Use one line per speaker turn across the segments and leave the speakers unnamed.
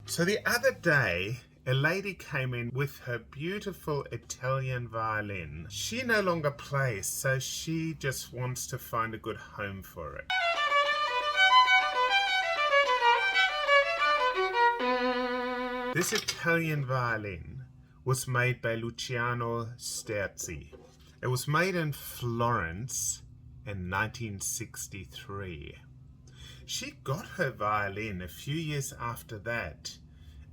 So the other day, a lady came in with her beautiful Italian violin. She no longer plays, so she just wants to find a good home for it. This Italian violin was made by Luciano Sderci. It was made in Florence in 1963. She got her violin a few years after that,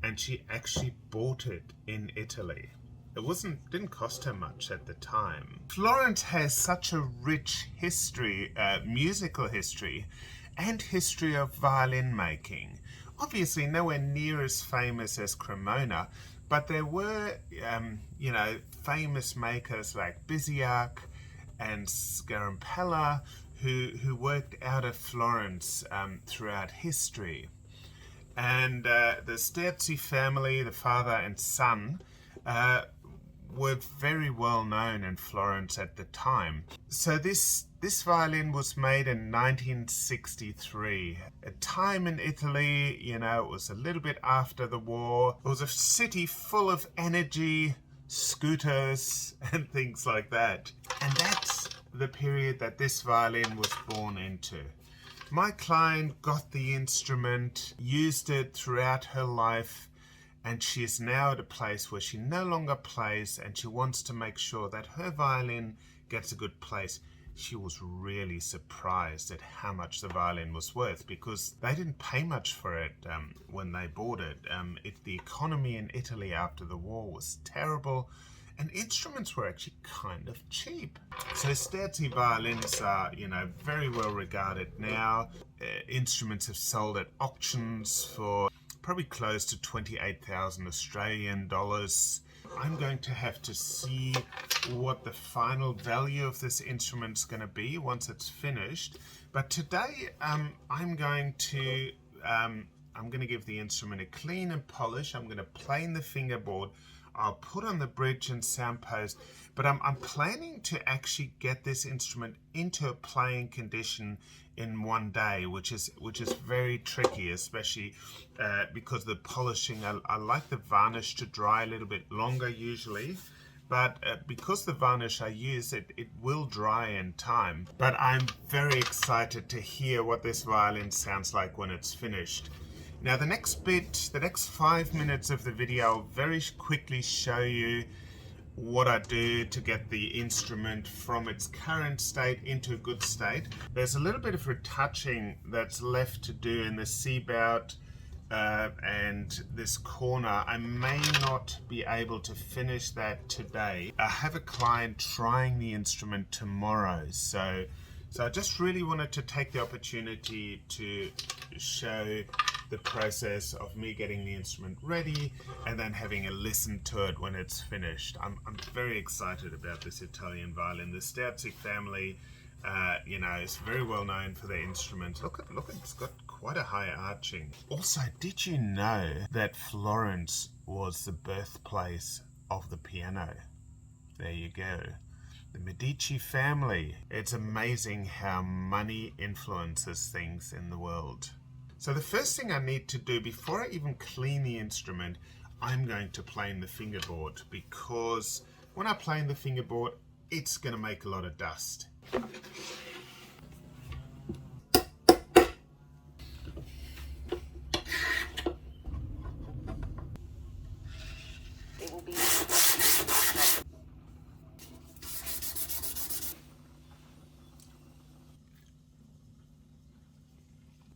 and she actually bought it in Italy. It didn't cost her much at the time. Florence has such a rich history, musical history, and history of violin making. Obviously nowhere near as famous as Cremona, but there were, famous makers like Bizziac and Scarampella who worked out of Florence throughout history. And the Sderci family, the father and son, were very well known in Florence at the time. So this violin was made in 1963. A time in Italy, it was a little bit after the war. It was a city full of energy, scooters and things like that. And that's the period that this violin was born into. My client got the instrument, used it throughout her life, and she is now at a place where she no longer plays, and she wants to make sure that her violin gets a good place. She was really surprised at how much the violin was worth, because they didn't pay much for it when they bought it. The economy in Italy after the war was terrible, and instruments were actually kind of cheap. So Sderci violins are, very well regarded now. Instruments have sold at auctions for probably close to 28,000 Australian dollars. I'm going to have to see what the final value of this instrument is going to be once it's finished. But today I'm going to give the instrument a clean and polish. I'm going to plane the fingerboard. I'll put on the bridge and soundpost, but I'm planning to actually get this instrument into a playing condition in one day, which is very tricky, especially because the polishing. I like the varnish to dry a little bit longer usually, but because the varnish I use, it will dry in time. But I'm very excited to hear what this violin sounds like when it's finished. Now the next 5 minutes of the video, I'll very quickly show you what I do to get the instrument from its current state into a good state. There's a little bit of retouching that's left to do in the C-bout and this corner. I may not be able to finish that today. I have a client trying the instrument tomorrow, so I just really wanted to take the opportunity to show the process of me getting the instrument ready and then having a listen to it when it's finished. I'm very excited about this Italian violin. The Sderci family, is very well known for their instruments. Look, it's got quite a high arching. Also, did you know that Florence was the birthplace of the piano? There you go. The Medici family. It's amazing how money influences things in the world. So the first thing I need to do before I even clean the instrument, I'm going to plane the fingerboard, because when I plane the fingerboard, it's going to make a lot of dust.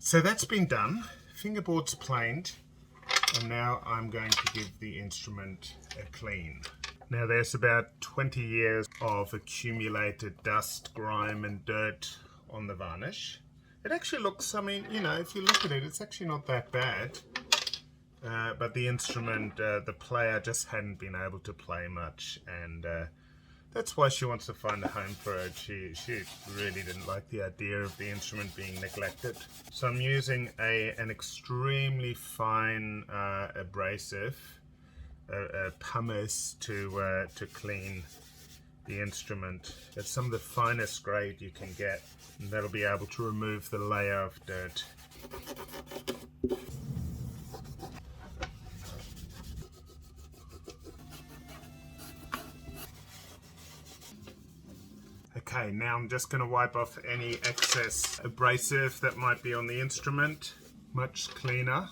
So that's been done, fingerboard's planed, and now I'm going to give the instrument a clean. Now there's about 20 years of accumulated dust, grime and dirt on the varnish. It actually looks, if you look at it, it's actually not that bad. But the instrument, the player just hadn't been able to play much, and that's why she wants to find a home for it. She really didn't like the idea of the instrument being neglected. So I'm using an extremely fine abrasive, a pumice to clean the instrument. It's some of the finest grade you can get, and that'll be able to remove the layer of dirt. Okay, now I'm just going to wipe off any excess abrasive that might be on the instrument. Much cleaner,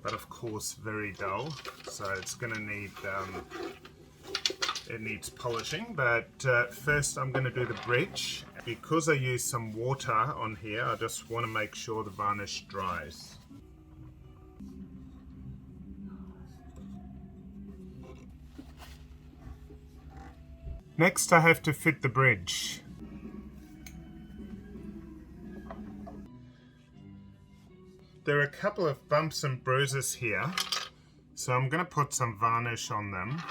but of course very dull, so it's going to need it needs polishing. But first I'm going to do the bridge. Because I use some water on here, I just want to make sure the varnish dries. Next I have to fit the bridge. There are a couple of bumps and bruises here, so I'm going to put some varnish on them.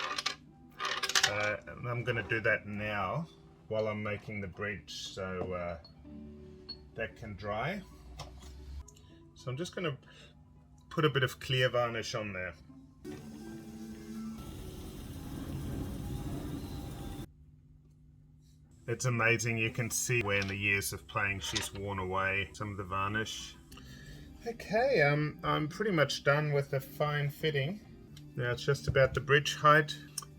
And I'm going to do that now while I'm making the bridge, so that can dry. So I'm just going to put a bit of clear varnish on there. It's amazing, you can see where in the years of playing she's worn away some of the varnish. Okay, I'm pretty much done with the fine fitting. Now it's just about the bridge height.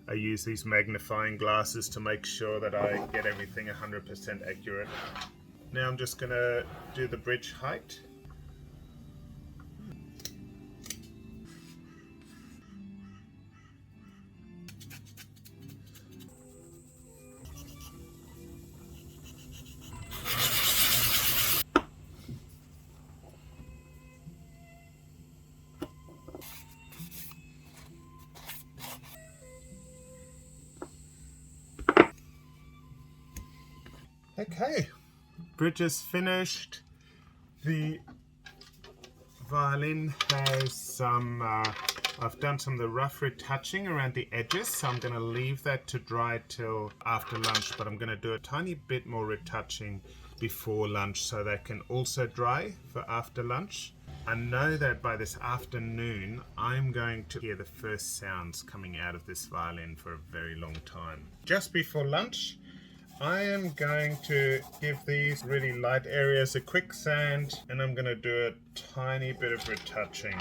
I use these magnifying glasses to make sure that I get everything 100% accurate. Now I'm just going to do the bridge height. Okay, bridge is finished. The violin has some, I've done some of the rough retouching around the edges, so I'm going to leave that to dry till after lunch, but I'm going to do a tiny bit more retouching before lunch so that can also dry for after lunch. I know that by this afternoon I'm going to hear the first sounds coming out of this violin for a very long time. Just before lunch I am going to give these really light areas a quick sand, and I'm going to do a tiny bit of retouching.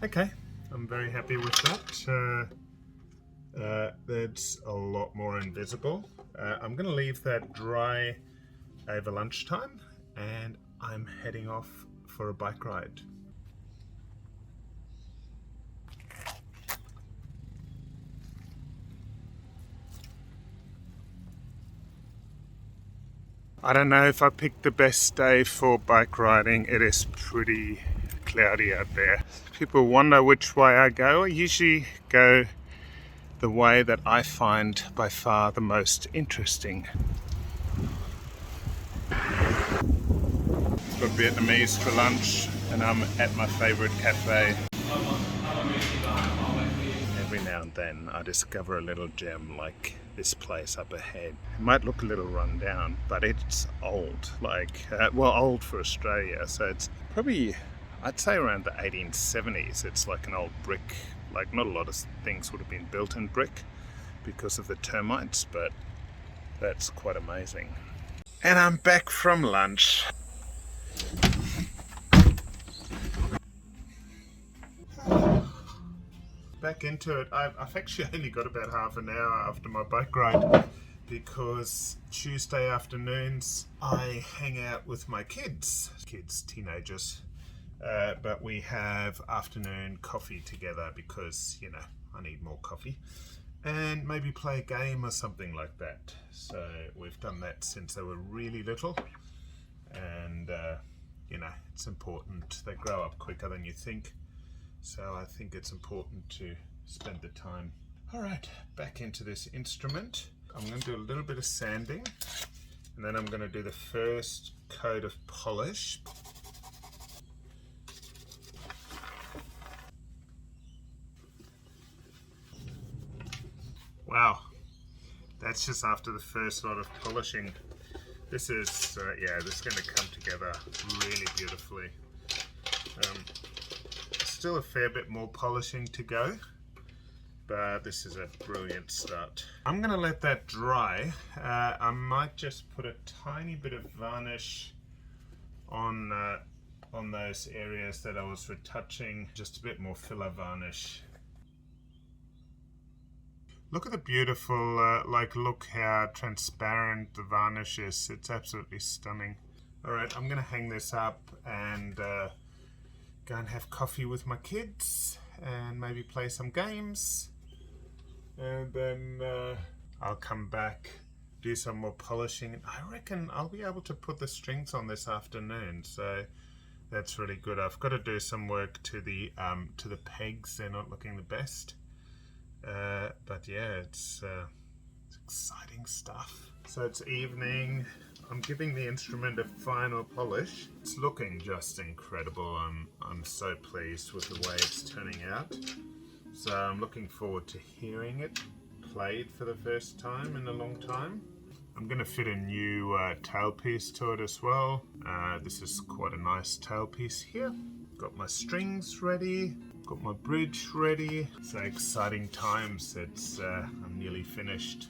Okay, I'm very happy with that. That's a lot more invisible. I'm going to leave that dry over lunchtime, and I'm heading off for a bike ride. I don't know if I picked the best day for bike riding. It is pretty cloudy out there. People wonder which way I go. I usually go the way that I find by far the most interesting. Got Vietnamese for lunch and I'm at my favourite cafe. Every now and then I discover a little gem like this place up ahead. It might look a little run down, but it's old, old for Australia, so it's probably, I'd say around the 1870s. It's like an old brick, like not a lot of things would have been built in brick because of the termites, but that's quite amazing. And I'm back from lunch. Back into it. I've actually only got about half an hour after my bike ride because Tuesday afternoons I hang out with my kids, teenagers, but we have afternoon coffee together because, you know, I need more coffee, and maybe play a game or something like that. So we've done that since they were really little, and you know, it's important. They grow up quicker than you think. So I think it's important to spend the time. All right, back into this instrument. I'm going to do a little bit of sanding, and then I'm going to do the first coat of polish. Wow, that's just after the first lot of polishing. This is, yeah, this is going to come together really beautifully. Still a fair bit more polishing to go, but this is a brilliant start. I'm going to let that dry. I might just put a tiny bit of varnish on those areas that I was retouching, just a bit more filler varnish. Look at the beautiful, look how transparent the varnish is. It's absolutely stunning. Alright, I'm going to hang this up and go and have coffee with my kids and maybe play some games. And then I'll come back, do some more polishing. I reckon I'll be able to put the strings on this afternoon, so that's really good. I've got to do some work to the pegs. They're not looking the best. But yeah, it's exciting stuff. So it's evening. I'm giving the instrument a final polish. It's looking just incredible. I'm so pleased with the way it's turning out. So I'm looking forward to hearing it played for the first time in a long time. I'm going to fit a new tailpiece to it as well. This is quite a nice tailpiece here. Got my strings ready. Got my bridge ready. So exciting times. I'm nearly finished.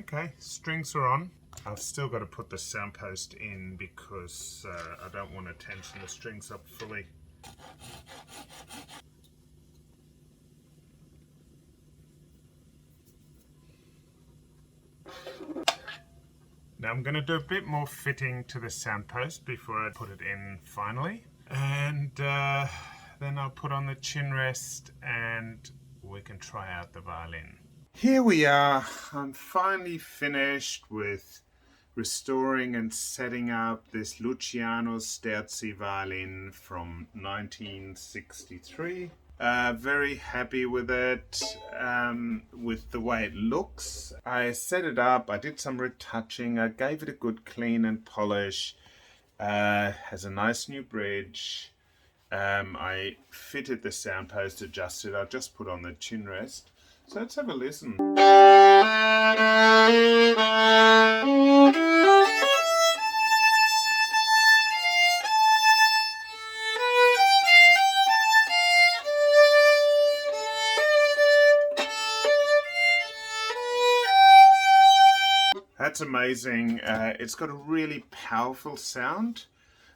Okay, strings are on. I've still got to put the soundpost in because I don't want to tension the strings up fully. Now I'm going to do a bit more fitting to the soundpost before I put it in finally. And then I'll put on the chin rest and we can try out the violin. Here we are. I'm finally finished with restoring and setting up this Luciano Sderci violin from 1963. Very happy with it, with the way it looks. I set it up, I did some retouching, I gave it a good clean and polish. Has a nice new bridge. I fitted the soundpost, adjusted. I just put on the chin rest. So let's have a listen. That's amazing. It's got a really powerful sound.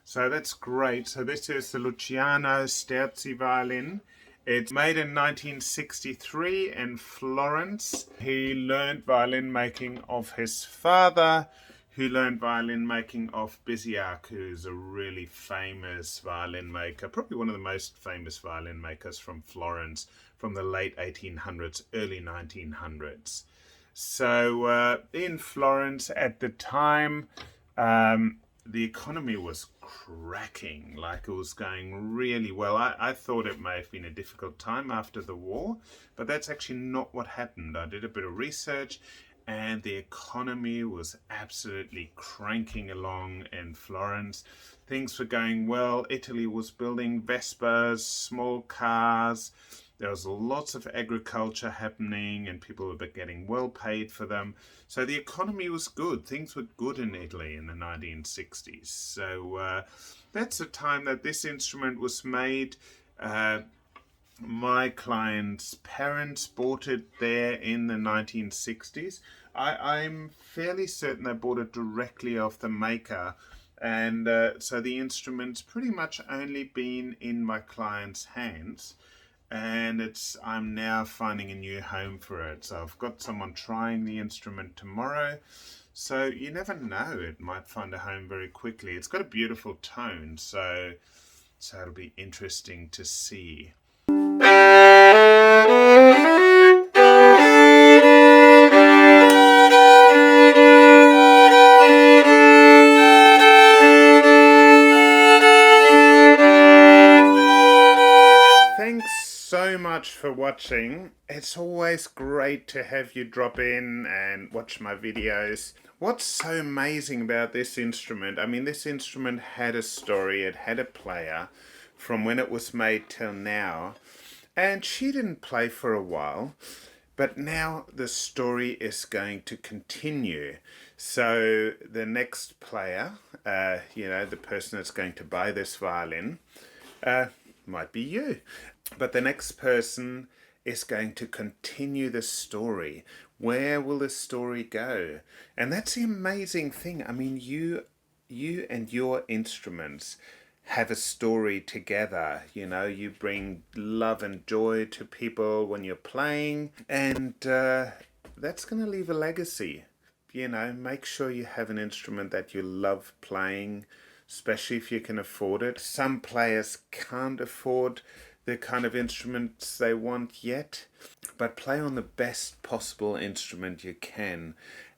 So that's great. So this is the Luciano Sderci violin. It's made in 1963 in Florence. He learned violin making of his father, who learned violin making of Bizziac, who's a really famous violin maker, probably one of the most famous violin makers from Florence from the late 1800s, early 1900s. So in Florence at the time, the economy was cracking, like it was going really well. I thought it may have been a difficult time after the war, but that's actually not what happened. I did a bit of research and the economy was absolutely cranking along in Florence. Things were going well. Italy was building Vespas, small cars. There was lots of agriculture happening and people were getting well paid for them. So the economy was good. Things were good in Italy in the 1960s. So that's the time that this instrument was made. My client's parents bought it there in the 1960s. I'm fairly certain they bought it directly off the maker. And so the instrument's pretty much only been in my client's hands. And I'm now finding a new home for it. So I've got someone trying the instrument tomorrow. So you never know, it might find a home very quickly. It's got a beautiful tone, so it'll be interesting to see. So much for watching. It's always great to have you drop in and watch my videos. What's so amazing about this instrument? I mean, this instrument had a story, it had a player from when it was made till now, and she didn't play for a while, but now the story is going to continue. So the next player, the person that's going to buy this violin, might be you. But the next person is going to continue the story? Where will the story go? And that's the amazing thing. I mean, you and your instruments have a story together. You know, you bring love and joy to people when you're playing, and that's going to leave a legacy. You know, make sure you have an instrument that you love playing, especially if you can afford it. Some players can't afford the kind of instruments they want yet, but play on the best possible instrument you can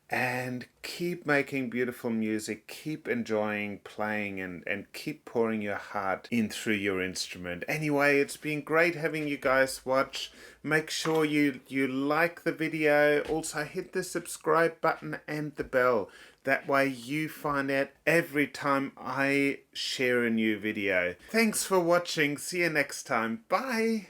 and keep making beautiful music, keep enjoying playing, and keep pouring your heart in through your instrument. Anyway, it's been great having you guys watch. Make sure you like the video. Also hit the subscribe button and the bell. That way you find out every time I share a new video. Thanks for watching. See you next time. Bye.